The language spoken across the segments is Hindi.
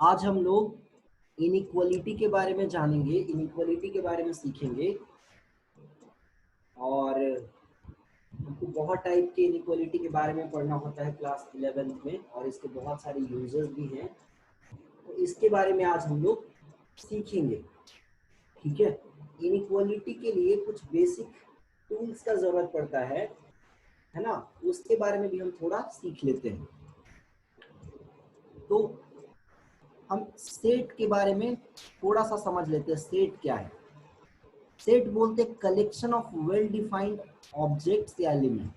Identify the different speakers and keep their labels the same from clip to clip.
Speaker 1: आज हम लोग इनइक्वालिटी के बारे में जानेंगे, इनइक्वालिटी के बारे में सीखेंगे। और हमको बहुत टाइप के इनइक्वालिटी के बारे में पढ़ना होता है क्लास 11th में, और इसके बहुत सारे यूजर्स भी हैं, तो इसके बारे में आज हम लोग सीखेंगे। ठीक है, इनइक्वालिटी के लिए कुछ बेसिक टूल्स का जरूरत पड़ता है ना, उसके बारे में भी हम थोड़ा सीख लेते हैं। तो हम सेट के बारे में थोड़ा सा समझ लेते हैं। सेट क्या है? सेट बोलते हैं collection of well defined objects या element.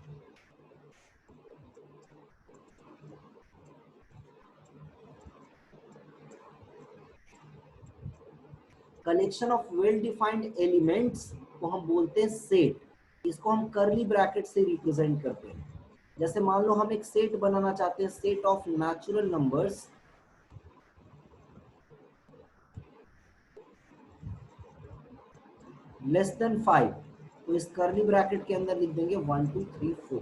Speaker 1: Collection of well defined elements को हम बोलते हैं सेट। इसको हम कर्ली ब्रैकेट से रिप्रेजेंट करते हैं। जैसे मान लो हम एक सेट बनाना चाहते हैं, set of natural numbers less than 5, तो इस कर्ली ब्रैकेट के अंदर लिख देंगे 1 2 3 4।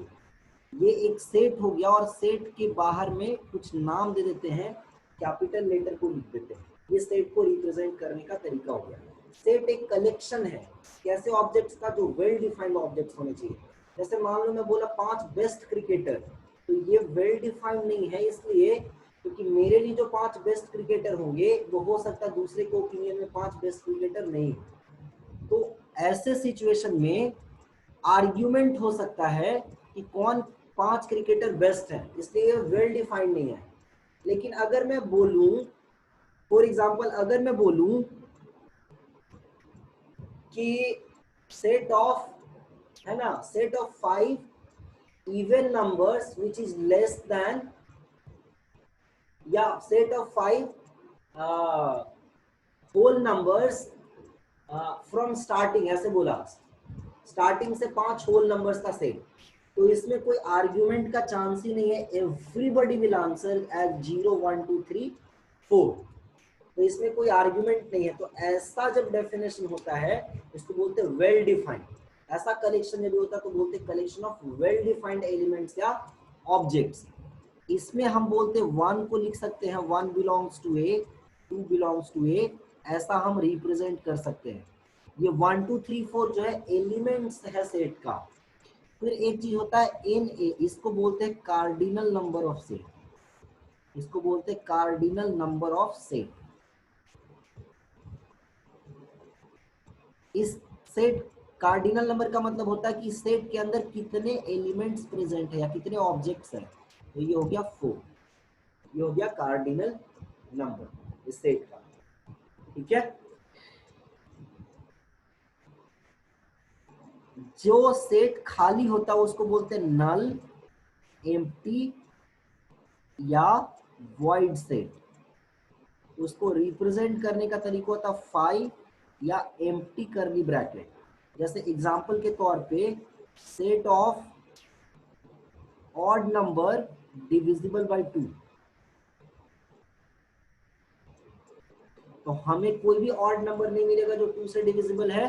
Speaker 1: ये एक सेट हो गया, और सेट के बाहर में कुछ नाम दे देते हैं, कैपिटल लेटर को लिख देते हैं। ये सेट को रिप्रेजेंट करने का तरीका हो गया। सेट एक कलेक्शन है कैसे ऑब्जेक्ट्स का, जो वेल डिफाइंड ऑब्जेक्ट्स होने चाहिए। जैसे मान लो मैं बोला 5 बेस्ट क्रिकेटर, तो ये वेल डिफाइंड नहीं है, इसलिए क्योंकि मेरे लिए जो 5 बेस्ट क्रिकेटर होंगे वो हो सकता है दूसरे के ओपिनियन में 5 बेस्ट क्रिकेटर नहीं। तो ऐसे सिचुएशन में आर्ग्यूमेंट हो सकता है कि कौन 5 क्रिकेटर बेस्ट है, इसलिए वेल डिफाइंड नहीं है। लेकिन अगर मैं बोलूं, फॉर एग्जांपल अगर मैं बोलूं कि सेट ऑफ, है ना, set of 5 even numbers which is less than, या set of 5 whole numbers from starting, ऐसे बोला स्टार्टिंग से 5 होल नंबर्स का सेट, तो इसमें कोई आर्ग्यूमेंट का चांस ही नहीं है। एवरीबॉडी विल आंसर एज 0 1 2 3 4, तो इसमें कोई आर्ग्यूमेंट नहीं है। तो ऐसा जब डेफिनेशन होता है, इसको बोलते हैं वेल डिफाइंड। ऐसा कलेक्शन यदि होता है तो बोलते हैं collection of well defined elements या ऑब्जेक्ट्स। इसमें हम बोलते हैं 1 को लिख सकते हैं 1 belongs to A, 2 belongs to A, ऐसा हम रिप्रेजेंट कर सकते हैं। ये 1 2 3 4 जो है एलिमेंट्स है सेट का। फिर एक चीज होता है एन ए, इसको बोलते हैं कार्डिनल नंबर ऑफ सेट। इसको बोलते हैं कार्डिनल नंबर ऑफ सेट। इस सेट कार्डिनल नंबर का मतलब होता है कि सेट के अंदर कितने एलिमेंट्स प्रेजेंट है या कितने ऑब्जेक्ट्स हैं। तो ये हो गया 4, ये हो गया कार्डिनल नंबर इस सेट का। ठीक है, जो सेट खाली होता है उसको बोलते हैं नल, एम्प्टी या वॉइड सेट। उसको रिप्रेजेंट करने का तरीका होता है 5 या एम्प्टी कर्ली ब्रैकेट। जैसे एग्जांपल के तौर पे set of odd number divisible by 2, तो हमें कोई भी ऑड नंबर नहीं मिलेगा जो 2 से डिविजिबल है,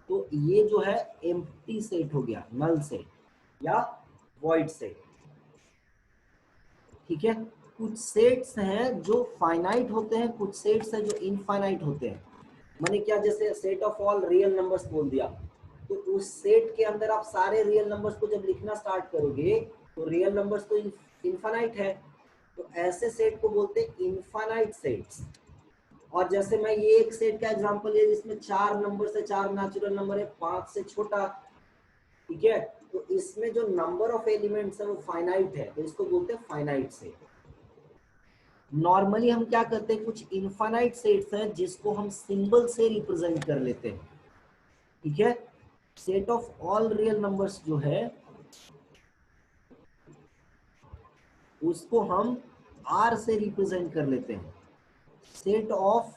Speaker 1: तो ये जो है एम्प्टी सेट हो गया, नल सेट या वॉइड सेट। ठीक है, कुछ सेट्स हैं जो फाइनाइट होते हैं, कुछ सेट्स हैं जो इनफाइनाइट होते हैं। माने क्या, जैसे set of all real numbers बोल दिया, तो उस सेट के अंदर आप सारे रियल नंबर्स को जब लिखना स्टार्ट करोगे तो रियल नंबर्स तो इनफाइनाइट है, तो ऐसे सेट को बोलते हैं इनफाइनाइट सेट्स। और जैसे मैं ये एक सेट का एग्जांपल है जिसमें 4 नंबर से 4 नेचुरल नंबर है, 5 से छोटा। ठीक है, तो इसमें जो नंबर ऑफ एलिमेंट्स है वो फाइनाइट है, तो इसको बोलते हैं फाइनाइट सेट। नॉर्मली हम क्या करते हैं, कुछ इनफाइनाइट सेट्स हैं जिसको हम सिंबल से रिप्रेजेंट कर लेते हैं। ठीक है, set of all real numbers जो है उसको हम आर से रिप्रेजेंट कर लेते हैं। Set of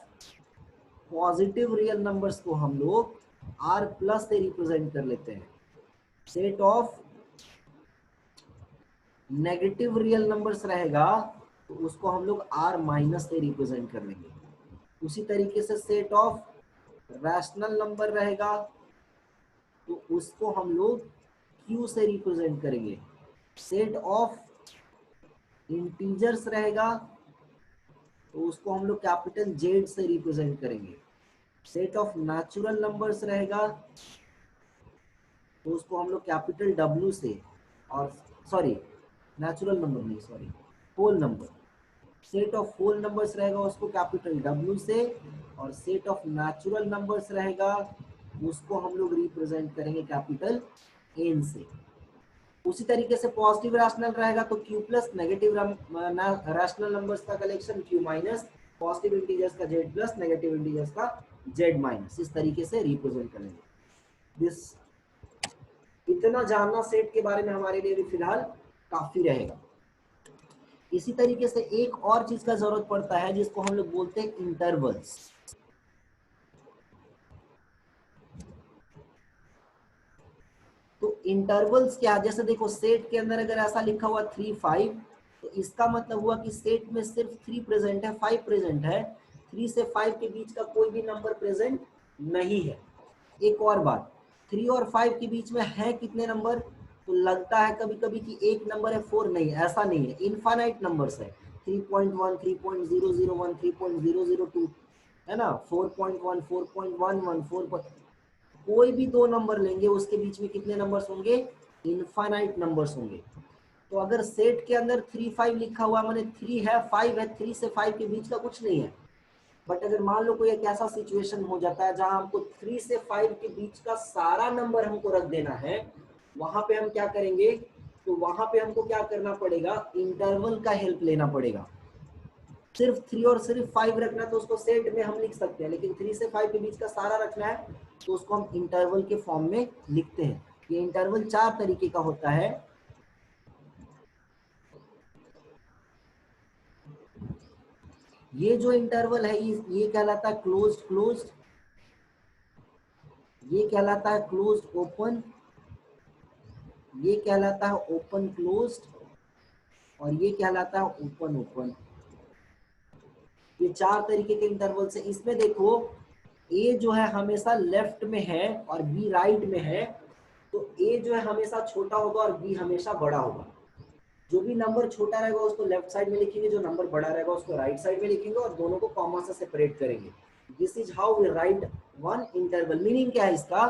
Speaker 1: positive real numbers को हम लोग आर प्लस से रिप्रेजेंट कर लेते हैं। Set of negative real numbers रहेगा तो उसको हम लोग आर माइनस से रिप्रेजेंट कर लेंगे। उसी तरीके से सेट ऑफ रैशनल नंबर रहेगा तो उसको हम लोग क्यू से रिप्रेजेंट करेंगे। सेट ऑफ इंटीजर्स रहेगा तो उसको हम लोग कैपिटल जेड से रिप्रेजेंट करेंगे। सेट ऑफ नेचुरल नंबर्स रहेगा तो उसको हम लोग कैपिटल डब्ल्यू से, और सॉरी नेचुरल नंबर नहीं, sorry whole number, set of whole numbers रहेगा उसको कैपिटल डब्ल्यू से, और सेट ऑफ नेचुरल नंबर्स रहेगा उसको हम लोग रिप्रेजेंट करेंगे कैपिटल एन से। उसी तरीके से पॉजिटिव रैशनल रहेगा तो Q plus, negative rational numbers का collection Q minus, positive integers का जेड प्लस, नेगेटिव इंटीजर्स का जेड माइनस, इस तरीके से रिप्रेजेंट करेंगे। दिस इतना जानना सेट के बारे में हमारे लिए भी फिलहाल काफी रहेगा। इसी तरीके से एक और चीज का जरूरत पड़ता है जिसको हम लोग बोलते हैं इंटरवल्स। तो इंटरवल्स क्या, जैसे देखो सेट के अंदर अगर ऐसा लिखा हुआ 3 5, तो इसका मतलब हुआ कि सेट में सिर्फ 3 प्रेजेंट है, 5 प्रेजेंट है, 3 से 5 के बीच का कोई भी नंबर प्रेजेंट नहीं है। एक और बात, 3 और 5 के बीच में है कितने नंबर, तो लगता है कभी कभी कि एक नंबर है 4, नहीं ऐसा नहीं है, इनफाइनाइट नंबर्स है। 3.1, 3.001, 3.002 है ना, 4.1, 4.11, 4, कोई भी दो नंबर लेंगे उसके बीच में कितने नंबर्स होंगे, इनफाइनाइट नंबर्स होंगे। तो अगर सेट के अंदर 3 5 लिखा हुआ माने 3 है 5 है, 3 से 5 के बीच का कुछ नहीं है। बट अगर मान लो कोई एक ऐसा सिचुएशन हो जाता है जहां हमको 3 से 5 के बीच का सारा नंबर हमको रख देना है, वहां पे हम क्या करेंगे, तो वहां पे हमको क्या करना पड़ेगा, इंटरवल का हेल्प लेना पड़ेगा। सिर्फ 3 और सिर्फ 5 रखना तो उसको सेट में हम लिख सकते हैं, लेकिन 3 से 5 के बीच का सारा रखना है तो उसको हम इंटरवल के फॉर्म में लिखते हैं। ये इंटरवल 4 तरीके का होता है। ये जो इंटरवल है ये कहलाता है क्लोज्ड क्लोज्ड, ये कहलाता है क्लोज्ड ओपन, ये कहलाता है ओपन क्लोज्ड, और ये कहलाता है ओपन ओपन। ये 4 तरीके के इंटरवल से। इसमें देखो ए जो है हमेशा लेफ्ट में है और बी राइट में है, तो ए जो है हमेशा छोटा होगा और बी हमेशा बड़ा होगा। जो भी नंबर छोटा रहेगा उसको लेफ्ट साइड में लिखेंगे, जो नंबर बड़ा रहेगा उसको राइट साइड में लिखेंगे, और दोनों को कॉमा से सेपरेट करेंगे। This is how we write one interval. Meaning क्या है इसका,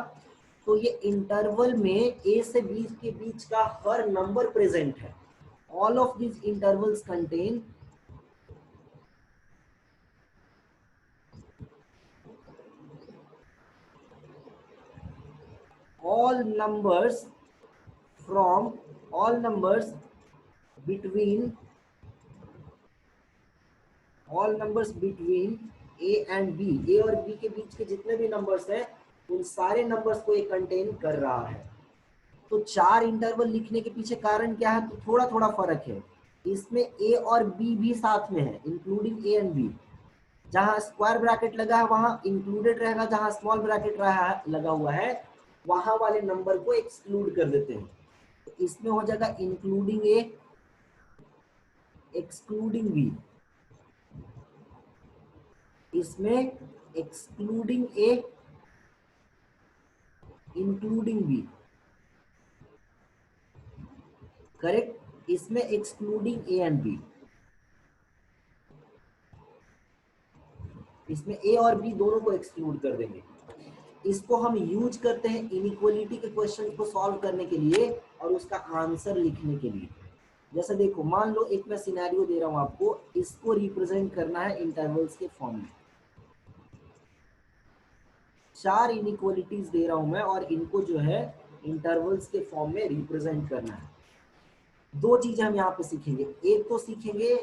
Speaker 1: तो ये इंटरवल में ए से बी के बीच का हर नंबर प्रेजेंट है। All of this intervals contain all numbers from all numbers between a and b, a और b के बीच के जितने भी नंबर्स हैं उन सारे नंबर्स को ये कंटेन कर रहा है। तो 4 इंटरवल लिखने के पीछे कारण क्या है, तो थोड़ा थोड़ा फर्क है। इसमें a और b भी साथ में है, इंक्लूडिंग a एंड b। जहां स्क्वायर ब्रैकेट लगा है वहां इंक्लूडेड रहेगा, जहां स्मॉल ब्रैकेट लगा हुआ है वहां वाले नंबर को एक्सक्लूड कर देते हैं। तो इसमें हो जाएगा इंक्लूडिंग ए एक्सक्लूडिंग बी, इसमें एक्सक्लूडिंग ए इंक्लूडिंग बी, करेक्ट। इसमें एक्सक्लूडिंग ए एंड बी, इसमें ए और बी दोनों को एक्सक्लूड कर देंगे। इसको हम यूज करते हैं इनइक्वालिटी के क्वेश्चन को सॉल्व करने के लिए और उसका आंसर लिखने के लिए। जैसे देखो मान लो एक मैं सिनेरियो दे रहा हूं आपको, इसको रिप्रेजेंट करना है इंटरवल्स के फॉर्म में। 4 इनइक्वालिटीज दे रहा हूं मैं और इनको जो है इंटरवल्स के फॉर्म में रिप्रेजेंट करना है। दो चीजें हम यहाँ पे सीखेंगे, एक तो सीखेंगे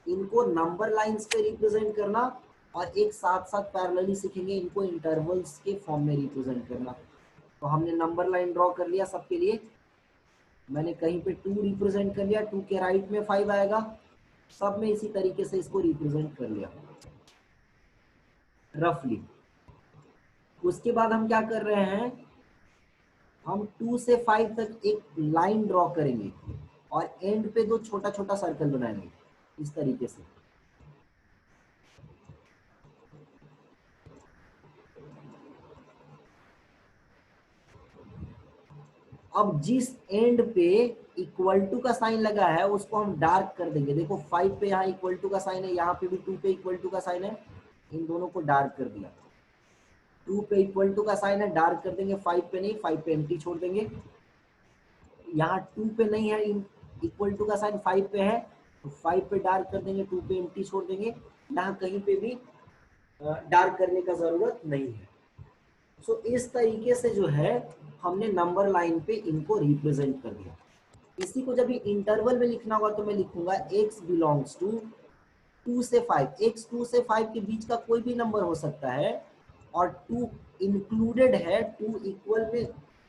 Speaker 1: इनको नंबर लाइंस पे रिप्रेजेंट करना, और एक साथ साथ पैरेलली सीखेंगे इनको इंटरवल्स के फॉर्म में रिप्रेजेंट करना। तो हमने नंबर लाइन ड्रॉ कर लिया सबके लिए, मैंने कहीं पे 2 रिप्रेजेंट कर लिया, 2 के राइट में 5 आएगा, सब में इसी तरीके से इसको रिप्रेजेंट कर लिया रफली। उसके बाद हम क्या कर रहे हैं, हम 2 से 5 तक एक लाइन ड्रॉ करेंगे और एंड पे 2 छोटा छोटा सर्कल बनाएंगे इस तरीके से। अब जिस एंड पे इक्वल टू का साइन लगा है उसको हम डार्क कर देंगे। देखो 5 पे यहाँ इक्वल टू का साइन है, यहाँ पे भी 2 पे इक्वल टू का साइन है, इन दोनों को डार्क कर दिया। 2 पे इक्वल टू का साइन है, डार्क कर देंगे, 5 पे नहीं, 5 पे एम्प्टी छोड़ देंगे। यहाँ 2 पे नहीं है इक्वल टू का साइन, 5 पे है, तो 5 पे डार्क कर देंगे, 2 पे एम्प्टी छोड़ देंगे। यहाँ कहीं पे भी डार्क करने का जरूरत नहीं है। सो इस तरीके से जो है हमने नंबर लाइन पे इनको रिप्रेजेंट कर दिया। इसी को जब इंटरवल में लिखना होगा तो मैं लिखूंगा x बिलोंग्स टू 2 से 5। x 2 से 5 के बीच का कोई भी नंबर हो सकता है, और 2 इंक्लूडेड है, 2 इक्वल में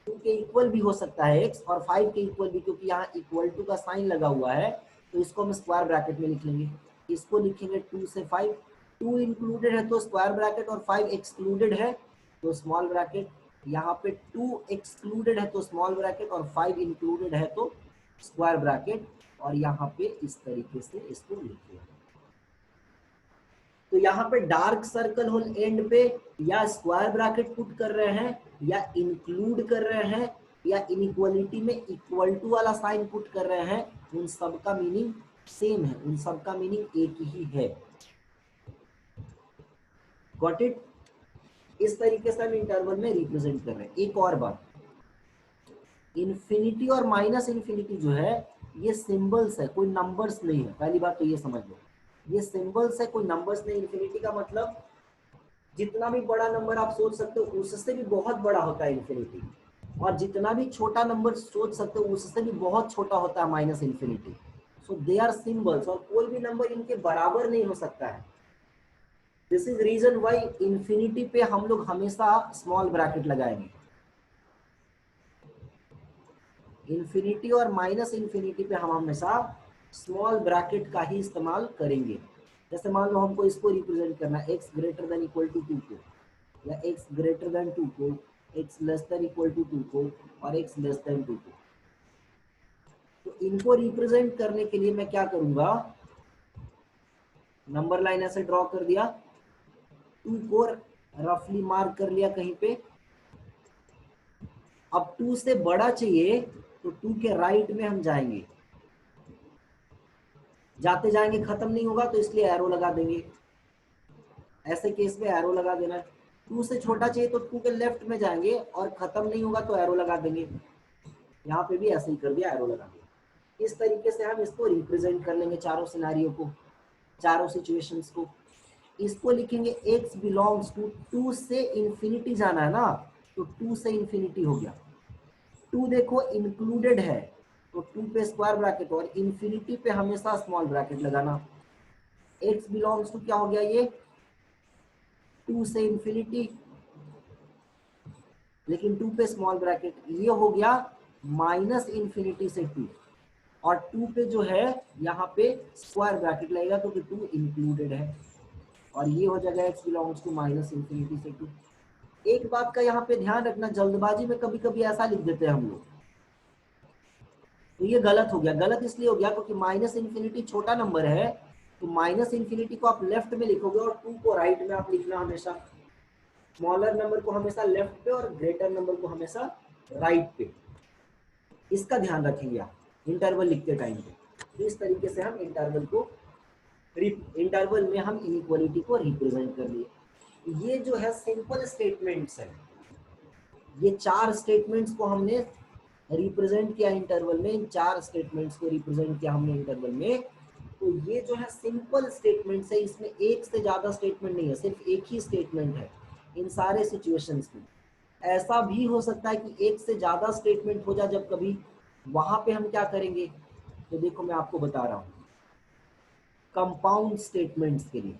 Speaker 1: 2 के इक्वल भी हो सकता है x, और 5 के इक्वल भी, क्योंकि यहाँ इक्वल टू का साइन लगा हुआ है तो इसको हम स्क्वायर ब्रैकेट में लिख लेंगे। इसको लिखेंगे 2 से 5, 2 इंक्लूडेड है तो स्क्वायर ब्रैकेट, और 5 एक्सक्लूडेड है तो स्मॉल ब्रैकेट। यहाँ पे 2 एक्सक्लूडेड है तो स्मॉल ब्रैकेट, और 5 इंक्लूडेड है तो स्क्वायर ब्रैकेट, और यहाँ पे इस तरीके से इसको लिखिए। तो यहाँ पे डार्क सर्कल होल एंड पे या स्क्वायर ब्रैकेट पुट कर रहे हैं, या इंक्लूड कर रहे हैं, या इनइक्वालिटी में इक्वल टू वाला साइन पुट कर रहे हैं, उन सब का मीनिंग सेम है, उन सब का मीनिंग एक ही है। Got it? इस तरीके से हम इंटरवल में रिप्रेजेंट कर रहे हैं। एक और बात, इन्फिनिटी और माइनस इन्फिनिटी जो है ये सिंबल्स है, कोई नंबर्स नहीं है। पहली बात तो ये समझ लो, ये सिंबल्स है, कोई नंबर्स नहीं। इन्फिनिटी का मतलब जितना भी बड़ा नंबर आप सोच सकते हो उससे भी बहुत बड़ा होता है इन्फिनिटी, और जितना भी छोटा नंबर सोच सकते हो उससे भी बहुत छोटा होता है minus infinity. So they are symbols, और कोई भी नंबर इनके बराबर नहीं हो सकता है। This is reason why infinity पे हम लोग हमेशा स्मॉल ब्रैकेट लगाएंगे। इन्फिनिटी और माइनस इन्फिनिटी पे हम हमेशा स्मॉल ब्रैकेट का ही इस्तेमाल करेंगे। जैसे मान लो हमको इसको रिप्रेजेंट करना है x greater than equal to 2 को, या x ग्रेटर देन 2 को, x less than equal to 2 को, और x लेस देन 2 को। तो इनको रिप्रेजेंट करने के लिए मैं क्या करूंगा, नंबर लाइन ऐसे ड्रॉ कर दिया, 2 को रफली मार्क कर लिया कहीं पे। अब 2 से बड़ा चाहिए तो 2 के राइट में हम जाएंगे, जाते जाएंगे खत्म नहीं होगा तो इसलिए एरो लगा देंगे। ऐसे केस में एरो लगा देना है। 2 से छोटा चाहिए तो 2 के लेफ्ट में जाएंगे, और खत्म नहीं होगा तो एरो लगा देंगे। यहाँ पे भी ऐसे ही कर दिया, एरो लगा दिया। इस तरीके से हम इसको रिप्रेजेंट कर लेंगे, चारों सिनेरियो को, चारों सिचुएशंस को। इसको लिखेंगे x बिलोंग्स टू 2 से इंफिनिटी जाना है ना, तो 2 से इंफिनिटी हो गया। 2 देखो इंक्लूडेड है तो 2 पे स्क्वायर ब्रैकेट, और इंफिनिटी पे हमेशा स्मॉल ब्रैकेट लगाना। x बिलोंग्स टू क्या हो गया, ये 2 से इंफिनिटी, लेकिन 2 पे स्मॉल ब्रैकेट, ये हो गया माइनस इंफिनिटी से 2, और 2 पे जो है यहाँ पे स्क्वायर ब्रैकेट लगेगा क्योंकि 2 इंक्लूडेड है, और ये हो जाएगा x belongs to minus infinity से 2। एक बात का यहाँ पे ध्यान रखना, जल्दबाजी में कभी कभी ऐसा लिख देते हैं हम लोग, तो ये गलत हो गया। गलत इसलिए हो गया क्योंकि माइनस इंफिनिटी छोटा नंबर है, तो माइनस इंफिनिटी को आप लेफ्ट में लिखोगे और 2 को राइट में आप लिखना हमेशा। स्मॉलर नंबर को हमेशा लेफ्ट पे और ग्रेटर नंबर को हमेशा राइट पे। इसका ध्यान रखेंगे आप इंटरवल लिखते टाइम पे। तो इस तरीके से हम इंटरवल में हम इनइक्वालिटी को रिप्रेजेंट कर लिए। ये जो है सिंपल स्टेटमेंट्स है, ये 4 स्टेटमेंट्स को हमने रिप्रेजेंट किया इंटरवल में। इन 4 स्टेटमेंट्स को रिप्रेजेंट किया हमने इंटरवल में। तो ये जो है सिंपल स्टेटमेंट्स है, इसमें एक से ज्यादा स्टेटमेंट नहीं है, सिर्फ एक ही स्टेटमेंट है इन सारे सिचुएशंस में। ऐसा भी हो सकता है कि एक से ज्यादा स्टेटमेंट हो जाए जब कभी, वहां पे हम क्या करेंगे, तो देखो मैं आपको बता रहा हूं। कंपाउंड स्टेटमेंट्स के लिए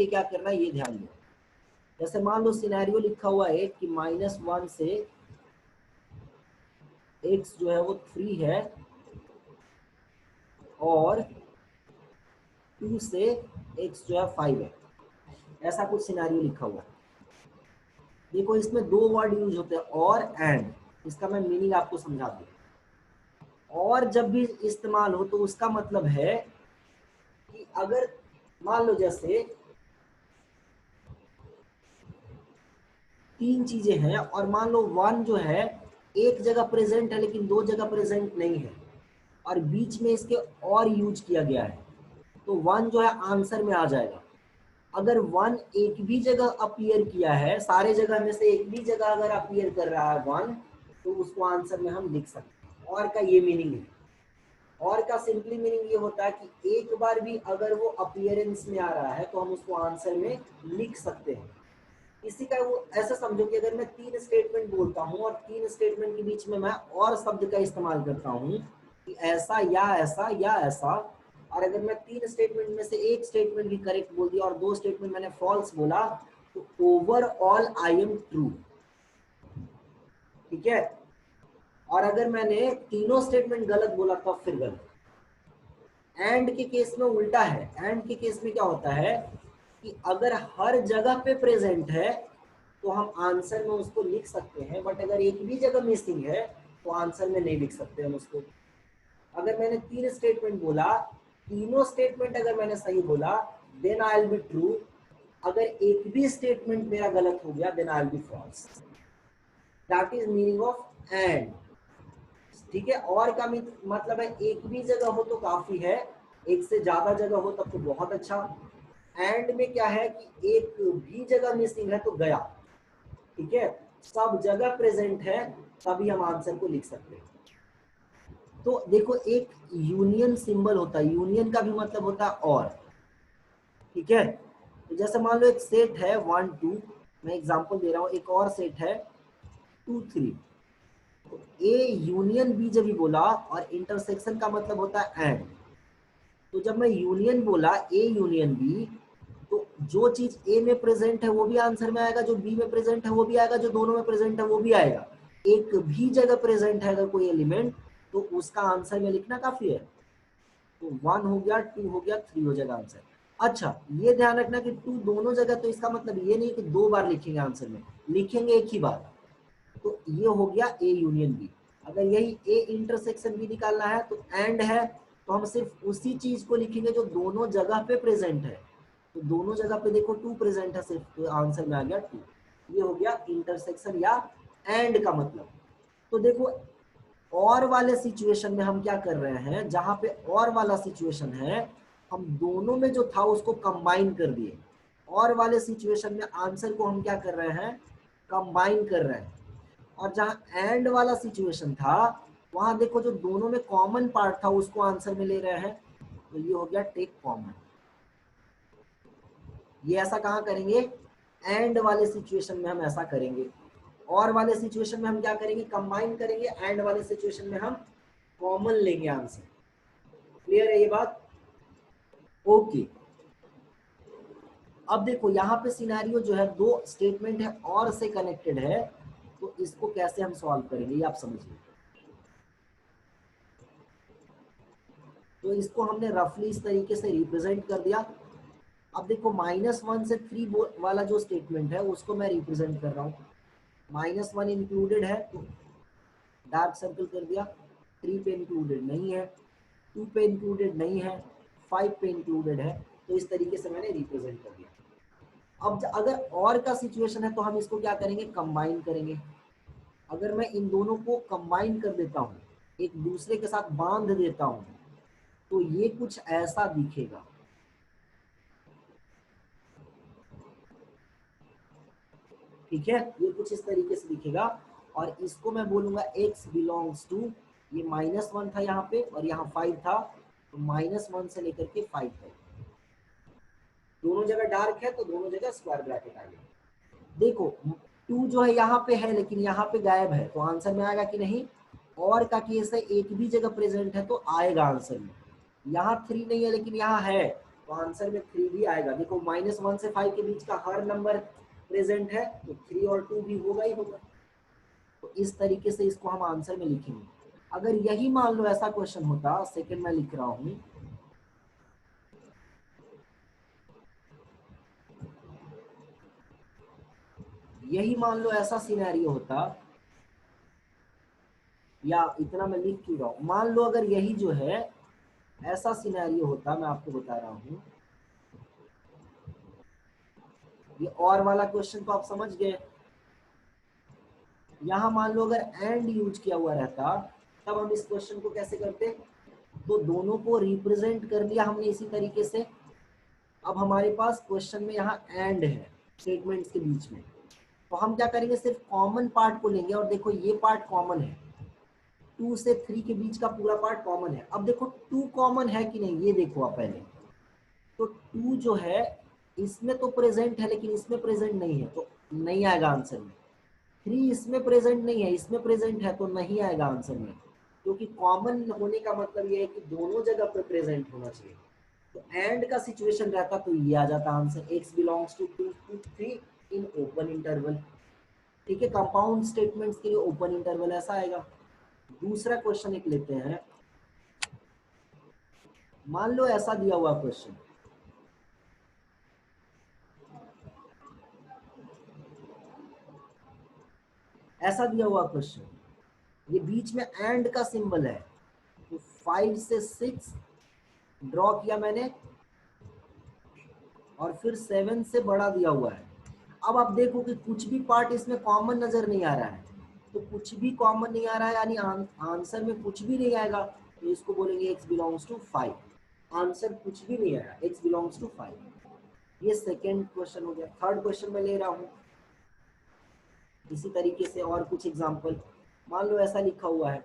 Speaker 1: क्या करना है ये ध्यान दो। जैसे मान लो सिनेरियो लिखा हुआ है कि -1 से x जो है वो 3 है, और 2 से x जो है 5 है। ऐसा कुछ सिनेरियो लिखा हुआ है। देखो इसमें 2 वर्ड यूज होते हैं, और एंड। इसका मैं मीनिंग आपको समझा दूं। और जब भी इस्तेमाल हो तो उसका मतलब है कि अगर मान लो जैसे तीन चीजें हैं और मान लो वन जो है एक जगह प्रेजेंट है लेकिन दो जगह प्रेजेंट नहीं है और बीच में इसके और यूज किया गया है, तो वन जो है आंसर में आ जाएगा। अगर वन एक भी जगह अपीयर किया है, सारे जगह में से एक भी जगह अगर अपीयर कर रहा है वन, तो उसको आंसर में हम लिख सकते हैं। और का ये मीनिंग है। और का सिंपली मीनिंग ये होता है कि एक बार भी अगर वो अपीयरेंस में आ रहा है तो हम उसको आंसर में लिख सकते हैं। इसी का वो ऐसा समझो कि अगर मैं तीन स्टेटमेंट बोलता हूँ और तीन स्टेटमेंट के बीच में मैं और शब्द का इस्तेमाल करता हूँ कि ऐसा या ऐसा या ऐसा, और अगर मैं तीन स्टेटमेंट में से एक स्टेटमेंट भी करेक्ट बोल दिया और दो स्टेटमेंट मैंने फॉल्स बोला, तो ओवरऑल आई एम ट्रू। ठीक है। और अगर मैंने तीनों स्टेटमेंट गलत बोला तब फिर गलत। एंड के केस में उल्टा है। एंड के केस में क्या होता है कि अगर हर जगह पे प्रेजेंट है तो हम आंसर में उसको लिख सकते हैं, बट अगर एक भी जगह मिसिंग है तो आंसर में नहीं लिख सकते हम उसको। अगर मैंने तीन स्टेटमेंट बोला, तीनों स्टेटमेंट अगर मैंने सही बोला then I will be true. अगर एक भी स्टेटमेंट मेरा गलत हो गया then I will be false. That is meaning of and. ठीक है। और का मतलब है एक भी जगह हो तो काफी है, एक से ज्यादा जगह हो तब तो बहुत अच्छा। एंड में क्या है कि एक भी जगह मिसिंग है तो गया। ठीक है। सब जगह प्रेजेंट है तभी हम आंसर को लिख सकते हैं। तो देखो एक यूनियन सिंबल होता है, यूनियन का भी मतलब होता है और। ठीक है। तो जैसे मान लो एक सेट है 1 2, मैं एग्जांपल दे रहा हूं, एक और सेट है 2 3। ए यूनियन बी जब भी बोला, और इंटरसेक्शन का मतलब होता है एंड। तो जब मैं यूनियन बोला ए यूनियन बी, तो जो चीज ए में प्रेजेंट है वो भी आंसर में आएगा, जो बी में प्रेजेंट है वो भी आएगा, जो दोनों में प्रेजेंट है वो भी आएगा। एक भी जगह प्रेजेंट है अगर कोई एलिमेंट तो उसका आंसर में लिखना काफी है। तो 1 हो गया, 2 हो गया, 3 हो जाएगा आंसर। अच्छा ये ध्यान रखना कि 2 दोनों जगह, तो इसका मतलब ये नहीं कि दो बार लिखेंगे आंसर में, लिखेंगे एक ही बार। तो ये हो गया ए यूनियन बी। अगर यही ए इंटरसेक्शन बी निकालना है तो एंड है, तो हम सिर्फ उसी चीज को लिखेंगे जो दोनों जगह पे प्रेजेंट है। तो दोनों जगह पे देखो 2 प्रेजेंट है सिर्फ, तो आंसर में आ गया 2। ये हो गया इंटरसेक्शन या एंड का मतलब। तो देखो और वाले सिचुएशन में हम क्या कर रहे हैं, जहां पे और वाला सिचुएशन है हम दोनों में जो था उसको कंबाइन कर दिए। और वाले सिचुएशन में आंसर को हम क्या कर रहे हैं, कंबाइन कर रहे हैं। और जहां एंड वाला सिचुएशन था वहां देखो जो दोनों में कॉमन पार्ट था उसको आंसर में ले रहे हैं। तो ये हो गया टेक कॉमन। ये ऐसा कहां करेंगे, एंड वाले सिचुएशन में हम ऐसा करेंगे। और वाले सिचुएशन में हम क्या करेंगे, कंबाइन करेंगे। एंड वाले सिचुएशन में हम कॉमन लेंगे आंसर। क्लियर है ये बात? ओके। अब देखो यहाँ पे सिनेरियो जो है दो स्टेटमेंट है और से कनेक्टेड है, तो इसको कैसे हम सॉल्व करेंगे ये आप समझिए। तो इसको हमने रफली इस तरीके से रिप्रेजेंट कर दिया। अब देखो -1 से 3 वाला जो स्टेटमेंट है उसको मैं रिप्रेजेंट कर रहा हूँ। -1 इंक्लूडेड है तो डार्क सर्कल कर दिया, 3 पे इंक्लूडेड नहीं है, 2 पे इंक्लूडेड नहीं है, 5 पे इंक्लूडेड है। तो इस तरीके से मैंने रिप्रेजेंट कर दिया। अब अगर और का सिचुएशन है तो हम इसको क्या करेंगे, कंबाइन करेंगे। अगर मैं इन दोनों को कंबाइन कर देता हूँ, एक दूसरे के साथ बांध देता हूँ, तो ये कुछ ऐसा दिखेगा। ठीक है। ये कुछ इस तरीके से दिखेगा। और इसको मैं बोलूंगा x बिलोंग्स टू, ये -1 था यहाँ पे और यहाँ 5 था, तो -1 से लेकर के 5 तक दोनों जगह डार्क है तो दोनों जगह स्क्वायर ब्रैकेट आ गया। देखो 2 जो है यहाँ पे है लेकिन यहाँ पे गायब है, तो आंसर में आएगा कि नहीं। और का केस है एक भी जगह प्रेजेंट है तो आएगा आंसर में। यहाँ 3 नहीं है लेकिन यहाँ है, तो आंसर में 3 भी आएगा। देखो -1 से 5 के बीच का हर नंबर प्रेजेंट है तो 3 और 2 भी होगा ही होगा। तो इस तरीके से इसको हम आंसर में लिखेंगे। अगर यही मान लो ऐसा क्वेश्चन होता, सेकंड में लिख रहा हूं, यही मान लो ऐसा सिनेरियो होता या इतना मैं लिख क्यों रहा हूँ, मान लो अगर यही जो है ऐसा सिनेरियो होता, मैं आपको बता रहा हूँ, ये और वाला क्वेश्चन तो आप समझ गए। यहाँ मान लो अगर एंड यूज किया हुआ रहता, तब हम इस क्वेश्चन को कैसे करते, तो दोनों को रिप्रेजेंट कर लिया हमने इसी तरीके से। अब हमारे पास क्वेश्चन में यहाँ एंड है स्टेटमेंट्स के बीच में, तो हम क्या करेंगे, सिर्फ कॉमन पार्ट को लेंगे, और देखो ये पार्ट कॉमन है, 2 से 3 के बीच का पूरा पार्ट कॉमन है। अब देखो 2 कॉमन है कि नहीं, ये देखो आप पहले, तो 2 जो है इसमें तो प्रेजेंट है लेकिन इसमें प्रेजेंट नहीं है, तो नहीं आएगा आंसर में। 3 इसमें प्रेजेंट नहीं है, इसमें प्रेजेंट है, तो नहीं आएगा आंसर में, क्योंकि कॉमन होने का मतलब ये है कि दोनों जगह पे प्रेजेंट होना चाहिए। तो एंड का सिचुएशन रहता तो ये आ जाता answer, x belongs to 2 to 3 in open interval. ठीक है, कंपाउंड स्टेटमेंट्स के लिए ओपन इंटरवल ऐसा आएगा। दूसरा क्वेश्चन एक लेते हैं, मान लो ऐसा दिया हुआ क्वेश्चन, ऐसा दिया हुआ क्वेश्चन, ये बीच में एंड का सिंबल है, तो 5 से 6 ड्रॉ किया मैंने, और फिर 7 से बड़ा दिया हुआ है। अब आप देखो कि कुछ भी पार्ट इसमें कॉमन नजर नहीं आ रहा है, तो कुछ भी कॉमन नहीं आ रहा है यानी आंसर में कुछ भी नहीं आएगा, तो इसको बोलेंगे x बिलोंग्स टू 5। आंसर कुछ भी नहीं आया, x बिलोंग्स टू 5। ये सेकेंड क्वेश्चन हो गया। थर्ड क्वेश्चन में ले रहा हूं इसी तरीके से और कुछ एग्जांपल, मान लो ऐसा लिखा हुआ है,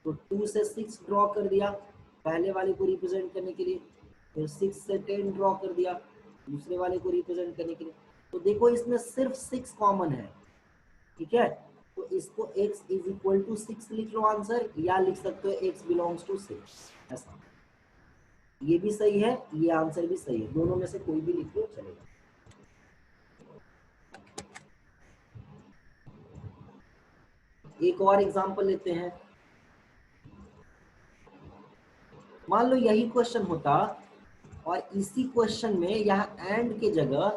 Speaker 1: तो 2 से 6 ड्रॉ कर दिया पहले वाले को रिप्रेजेंट करने के लिए, फिर 6 से 10 ड्रॉ कर दिया दूसरे वाले को रिप्रेजेंट करने के लिए। तो देखो इसमें सिर्फ 6 कॉमन है, ठीक है, तो इसको x इज इक्वल टू 6 लिख लो आंसर, या लिख सकते हो x बिलोंग्स टू 6 ऐसा। ये भी सही है, ये आंसर भी सही है, दोनों में से कोई भी लिख लो चलेगा। एक और एग्जांपल लेते हैं, मान लो यही क्वेश्चन होता और इसी क्वेश्चन में यहाँ एंड के जगह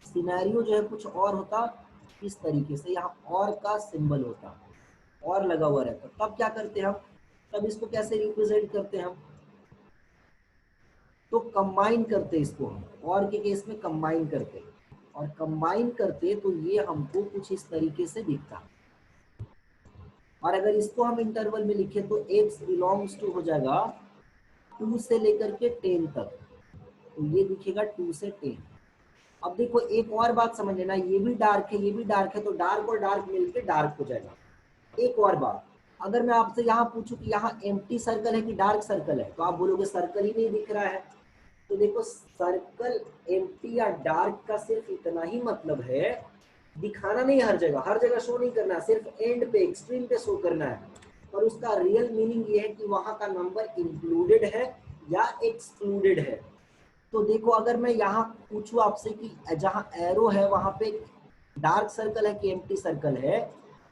Speaker 1: सिनेरियो जो है कुछ और होता, इस तरीके से यहाँ और का सिंबल होता, और लगा हुआ रहता, तब क्या करते हम, तब इसको कैसे रिप्रेजेंट करते हम, तो कंबाइन करते इसको हम, और के केस में कंबाइन करते, और कंबाइन करते तो ये हमको कुछ इस तरीके से दिखता। और अगर इसको हम इंटरवल में लिखे तो x बिलोंग्स टू हो जाएगा 2 से लेकर के 10 तक, तो ये दिखेगा 2 से 10। अब देखो एक और बात समझ लेना, ये भी डार्क है ये भी डार्क है, तो डार्क और डार्क मिलके डार्क हो जाएगा। एक और बात, अगर मैं आपसे यहाँ पूछूं कि यहाँ एम्प्टी सर्कल है कि डार्क सर्कल है, तो आप बोलोगे सर्कल ही नहीं दिख रहा है। तो देखो सर्कल एम्प्टी या डार्क का सिर्फ इतना ही मतलब है, दिखाना नहीं हर जगह शो नहीं करना, सिर्फ एंड पे एक्सट्रीम पे शो करना है, पर उसका रियल मीनिंग ये है कि वहां का नंबर इंक्लूडेड है या एक्सक्लूडेड है। तो देखो अगर मैं यहाँ पूछूं आपसे कि जहाँ एरो है वहां पे डार्क सर्कल है कि एम्प्टी सर्कल है,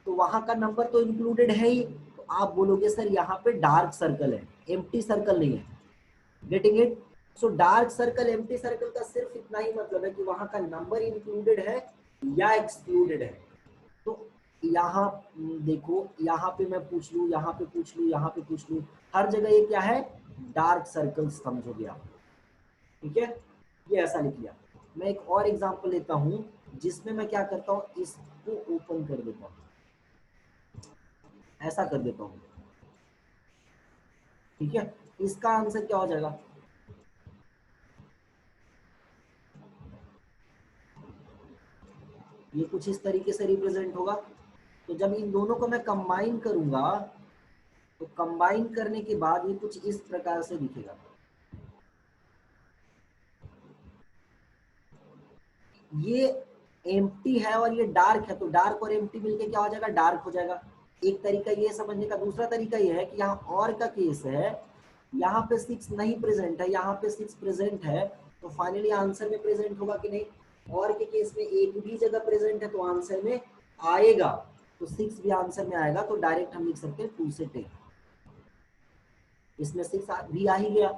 Speaker 1: तो वहां का नंबर तो इंक्लूडेड है ही, तो आप बोलोगे सर यहाँ पे डार्क सर्कल है, एम्प्टी सर्कल नहीं है। Getting it? So dark circle empty circle का सिर्फ इतना ही मतलब है कि वहां का नंबर इंक्लूडेड है या एक्सक्लूडेड है। तो यहाँ देखो, यहाँ पे मैं पूछ लूँ, यहाँ पे पूछ लूँ, यहाँ पे पूछ लूँ, हर जगह ये क्या है, डार्क सर्कल्स समझोगे आप। ठीक है, ये ऐसा लिख लिया। मैं एक और एग्जांपल लेता हूँ जिसमें मैं क्या करता हूँ, इसको ओपन कर देता हूँ, ऐसा कर देता हूँ। ठीक है, इसका आंसर क्या हो जाएगा, ये कुछ इस तरीके से रिप्रेजेंट होगा। तो जब इन दोनों को मैं कंबाइन करूंगा, तो कंबाइन करने के बाद ये कुछ इस प्रकार से दिखेगा। ये एम्प्टी है और ये डार्क है, तो डार्क और एम्प्टी मिलके क्या हो जाएगा, डार्क हो जाएगा। एक तरीका ये समझने का, दूसरा तरीका ये है कि यहाँ और का केस है, यहाँ पे 6 नहीं प्रेजेंट है, यहाँ पे 6 प्रेजेंट है, तो फाइनली आंसर में प्रेजेंट होगा कि नहीं। और के केस में एक भी जगह प्रेजेंट है तो आंसर में आएगा, तो 6 भी आंसर में आएगा, तो डायरेक्ट हम लिख सकते हैं 2 से 10। इसमें 6 भी आ ही गया।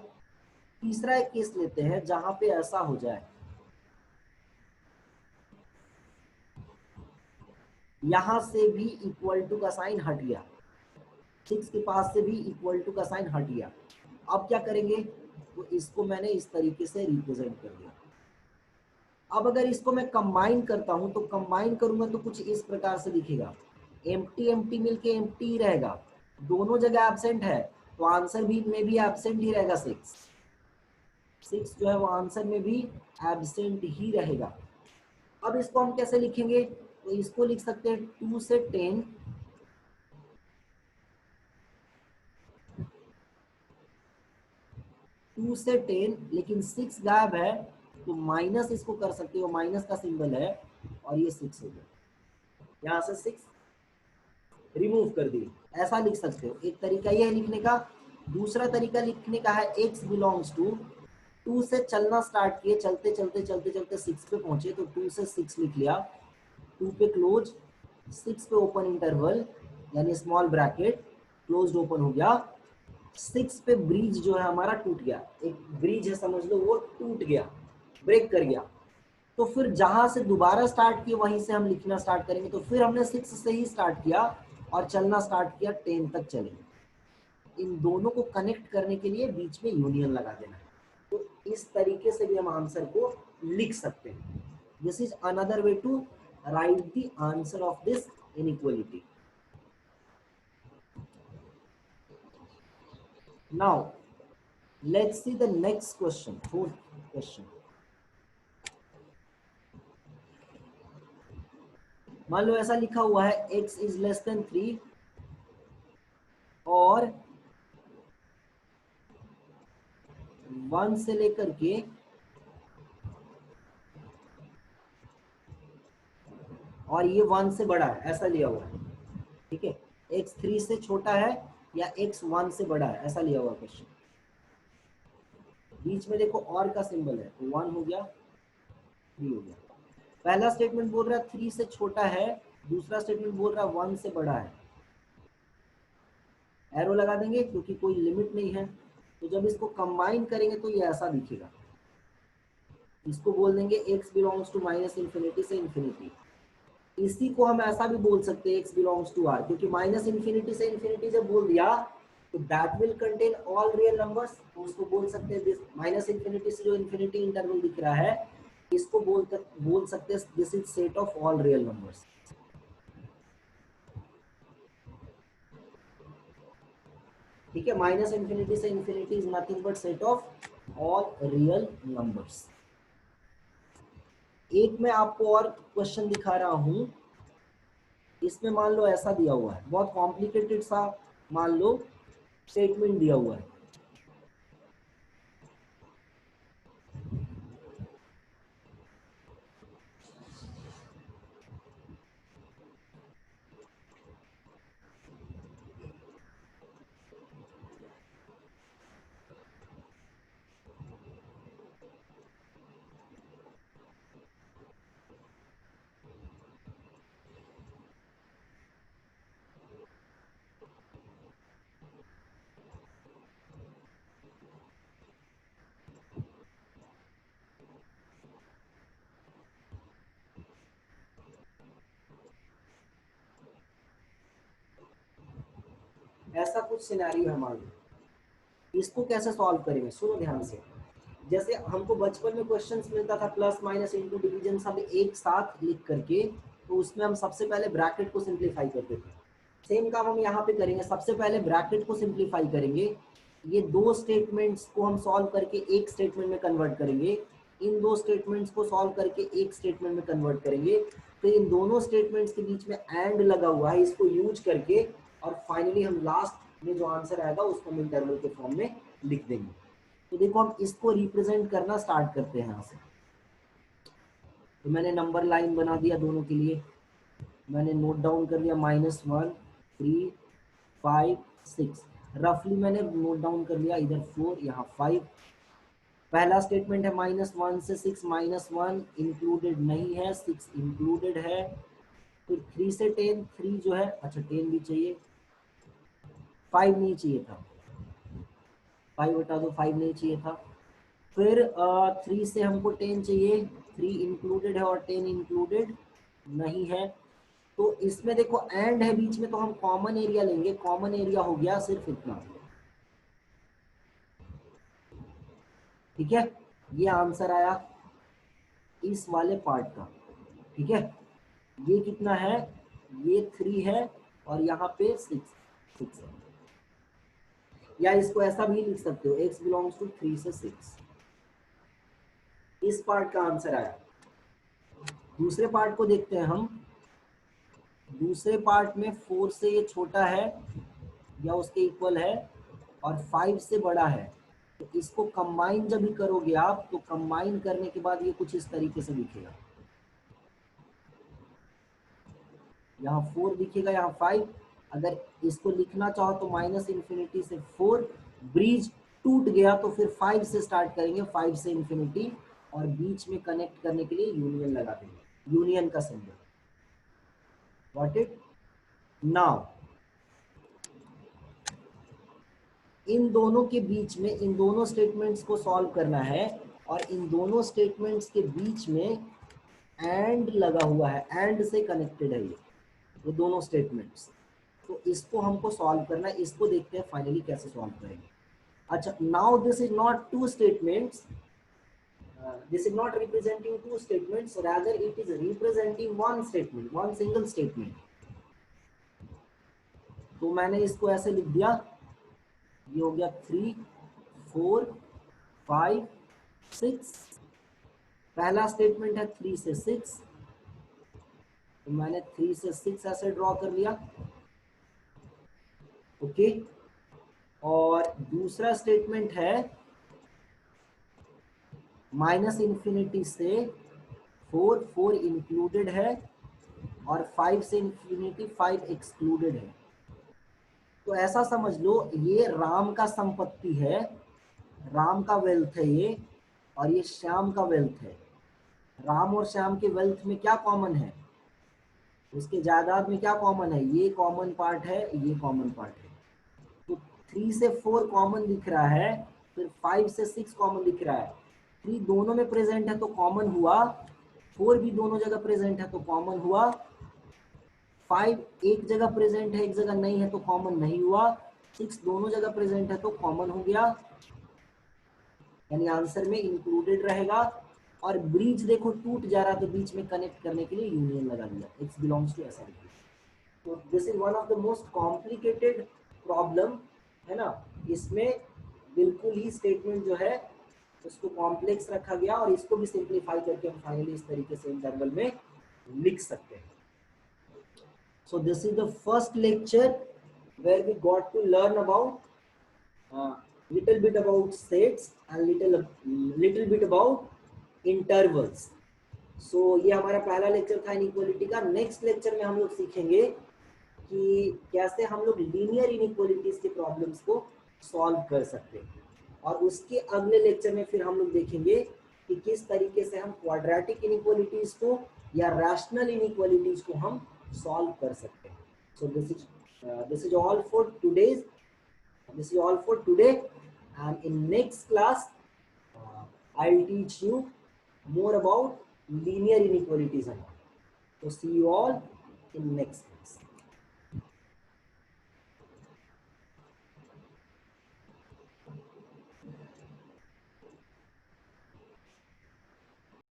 Speaker 1: तीसरा एक केस लेते हैं जहां पे ऐसा हो जाए, यहां से भी इक्वल टू का साइन हट गया, 6 के पास से भी इक्वल टू का साइन हट गया। अब क्या करेंगे, तो इसको मैंने इस तरीके से रिप्रेजेंट कर दिया। अब अगर इसको मैं कंबाइन करता हूं तो कंबाइन करूंगा तो कुछ इस प्रकार से दिखेगा, एम्प्टी एम्प्टी मिलके एम्प्टी ही रहेगा, दोनों जगह एब्सेंट है, तो आंसर भी में भी एब्सेंट ही रहेगा। 6 जो है वो आंसर में भी एब्सेंट ही रहेगा। अब इसको हम कैसे लिखेंगे, तो इसको लिख सकते हैं 2 से 10, 2 से 10, लेकिन 6 गायब है, तो माइनस इसको कर सकते हो, माइनस का सिंबल है और ये 6 हो गया, यहाँ से 6 रिमूव कर दिए, ऐसा लिख सकते हो। एक तरीका ये है लिखने का। दूसरा तरीका लिखने का है x बिलोंग्स टू, 2 से चलना स्टार्ट किए, चलते चलते चलते चलते 6 पे पहुंचे, तो 2 से 6 लिख लिया, 2 पे क्लोज, 6 पे ओपन इंटरवल यानी स्मॉल ब्रैकेट, क्लोज्ड ओपन हो गया, 6 पे ब्रिज जो है हमारा टूट गया, एक ब्रिज है समझ लो, वो टूट गया, ब्रेक कर गया। तो फिर जहां से दोबारा स्टार्ट किए वहीं से हम लिखना स्टार्ट करेंगे। तो फिर हमने 6 से ही स्टार्ट किया और चलना स्टार्ट किया, 10 तक चलेंगे। इन दोनों को कनेक्ट करने के लिए बीच में यूनियन लगा देना है। तो इस तरीके से भी हम आंसर को लिख सकते हैं। This is another way to write the answer of this inequality. Now let's see the next question, fourth question. मान लो ऐसा लिखा हुआ है x इज लेस देन 3 और 1 से लेकर के और ये 1 से बड़ा है, ऐसा लिया हुआ है। ठीक है, x 3 से छोटा है या x 1 से बड़ा है, ऐसा लिया हुआ क्वेश्चन। बीच में देखो और का सिंबल है, तो 1 हो गया, 3 हो गया। पहला स्टेटमेंट बोल रहा है 3 से छोटा है, दूसरा स्टेटमेंट बोल रहा है 1 से बड़ा है। एरो लगा देंगे क्योंकि कोई लिमिट नहीं है। तो जब इसको कंबाइन करेंगे तो ये ऐसा दिखेगा। इसको बोल देंगे x belongs to minus infinity से इंफिनिटी। इसी को हम ऐसा भी बोल सकते हैं x बिलोंग्स टू r, क्योंकि माइनस इंफिनिटी से इंफिनिटी जब बोल दिया तो that will contain all real numbers. तो उसको बोल सकते हैं माइनस इंफिनिटी से जो इंफिनिटी इंटरवल दिख रहा है, इसको बोल सकते हैं this is set of all real numbers. ठीक है, माइनस इंफिनिटी से infinity is nothing but set of all real numbers. एक मैं आपको और क्वेश्चन दिखा रहा हूं, इसमें मान लो ऐसा दिया हुआ है, बहुत कॉम्प्लिकेटेड सा मान लो स्टेटमेंट दिया हुआ है। ऐसा कुछ सिनेरियो है मान लो, इसको कैसे सॉल्व करेंगे, सुनो ध्यान से। जैसे हमको बचपन में क्वेश्चंस मिलता था प्लस माइनस इंटू डिवीजन सब एक साथ लिख करके, तो उसमें हम सबसे पहले ब्रैकेट को सिंप्लीफाई करते थे। सेम काम हम यहाँ पे करेंगे, सबसे पहले ब्रैकेट को सिंप्लीफाई करेंगे, ये दो स्टेटमेंट्स को हम सॉल्व करके एक स्टेटमेंट में कन्वर्ट करेंगे, इन दो स्टेटमेंट्स को सॉल्व करके एक स्टेटमेंट में कन्वर्ट करेंगे। तो इन दोनों स्टेटमेंट्स के बीच में एंड लगा हुआ है, इसको यूज करके और फाइनली हम लास्ट में जो आंसर आएगा उसको हम इंटरवल के फॉर्म में लिख देंगे। तो देखो हम इसको रिप्रेजेंट करना स्टार्ट करते हैं यहाँ से। तो मैंने नंबर लाइन बना दिया दोनों के लिए, मैंने नोट डाउन कर लिया -1 3 5 6, रफली मैंने नोट डाउन कर लिया, इधर 4 यहाँ 5। पहला स्टेटमेंट है -1 से 6, -1 इंक्लूडेड नहीं है, 6 इंक्लूडेड है। फिर 3 से 10, 3 जो है, अच्छा 10 भी चाहिए, 5 नहीं चाहिए था। 5 हटा दो, 5 नहीं चाहिए था। फिर 3 से हमको 10 चाहिए, 3 इंक्लूडेड है और 10 इंक्लूडेड नहीं है। तो इसमें देखो एंड है बीच में, तो हम कॉमन एरिया लेंगे। कॉमन एरिया हो गया सिर्फ इतना, ठीक है। ये आंसर आया इस वाले पार्ट का, ठीक है। ये कितना है, ये 3 है और यहाँ पे 6 है। या इसको ऐसा भी लिख सकते हो, x बिलोंग्स टू 3 से 6। इस पार्ट का आंसर आया। दूसरे पार्ट को देखते हैं हम। दूसरे पार्ट में 4 से ये छोटा है या उसके इक्वल है और 5 से बड़ा है। तो इसको कंबाइन जब भी करोगे आप, तो कंबाइन करने के बाद ये कुछ इस तरीके से दिखेगा। यहाँ 4 दिखेगा, यहाँ 5। अगर इसको लिखना चाहो तो माइनस इन्फिनिटी से 4, ब्रिज टूट गया तो फिर 5 से स्टार्ट करेंगे, 5 से इन्फिनिटी, और बीच में कनेक्ट करने के लिए यूनियन लगा देंगे, यूनियन का symbol. Got it? Now in दोनों के बीच में इन दोनों स्टेटमेंट्स को सॉल्व करना है, और इन दोनों स्टेटमेंट्स के बीच में एंड लगा हुआ है, एंड से कनेक्टेड है ये दोनों स्टेटमेंट्स। तो इसको हमको सॉल्व करना है। इसको देखते हैं फाइनली कैसे सॉल्व करेंगे। अच्छा, now this is not two statements, this is not representing two statements, rather it is representing one statement, one single statement. तो मैंने इसको ऐसे लिख दिया, ये हो गया 3 4 5 6। पहला स्टेटमेंट है 3 से 6, तो मैंने 3 से 6 ऐसे ड्रॉ कर लिया, ओके। और दूसरा स्टेटमेंट है माइनस इन्फिनिटी से 4, 4 इंक्लूडेड है, और 5 से इन्फिनिटी 5 एक्सक्लूडेड है। तो ऐसा समझ लो ये राम का संपत्ति है, राम का वेल्थ है ये, और ये श्याम का वेल्थ है। राम और श्याम के वेल्थ में क्या कॉमन है, उसके जायदाद में क्या कॉमन है, ये कॉमन पार्ट है, ये कॉमन पार्ट है। तो 3 से 4 कॉमन दिख रहा है, फिर 5 से 6 कॉमन दिख रहा है। 3 दोनों में प्रेजेंट है तो कॉमन हुआ, 4 भी दोनों जगह प्रेजेंट है तो कॉमन हुआ, 5 एक जगह प्रेजेंट है एक जगह नहीं है तो कॉमन नहीं हुआ, 6 दोनों जगह प्रेजेंट है तो कॉमन हो गया, यानी आंसर में इंक्लूडेड रहेगा। और ब्रिज देखो टूट जा रहा, तो बीच में कनेक्ट करने के लिए यूनियन लगा दिया, x बिलोंग्स टू ऐसा। तो this is one of the most complicated problem, है ना। इसमें बिल्कुल ही स्टेटमेंट जो है उसको कॉम्प्लेक्स रखा गया, और इसको भी सिंप्लीफाई करके हम फाइनली इस तरीके से इंटरवल में लिख सकते हैं। So this is the first lecture where we got to learn about little bit about sets and little bit about intervals. So ये हमारा पहला लेक्चर था इनइक्वालिटी का। नेक्स्ट लेक्चर में हम लोग सीखेंगे कि कैसे हम लोग लीनियर इनइक्वालिटीज के प्रॉब्लम्स को सॉल्व कर सकते हैं, और उसके अगले लेक्चर में फिर हम लोग देखेंगे कि किस तरीके से हम क्वाड्रेटिक इनइक्वालिटीज को या रैशनल इनइक्वालिटीज को हम सॉल्व कर सकते हैं। सो this is all for today's this is all for today, and in next class I'll teach you more about linear inequalities. So see you all in next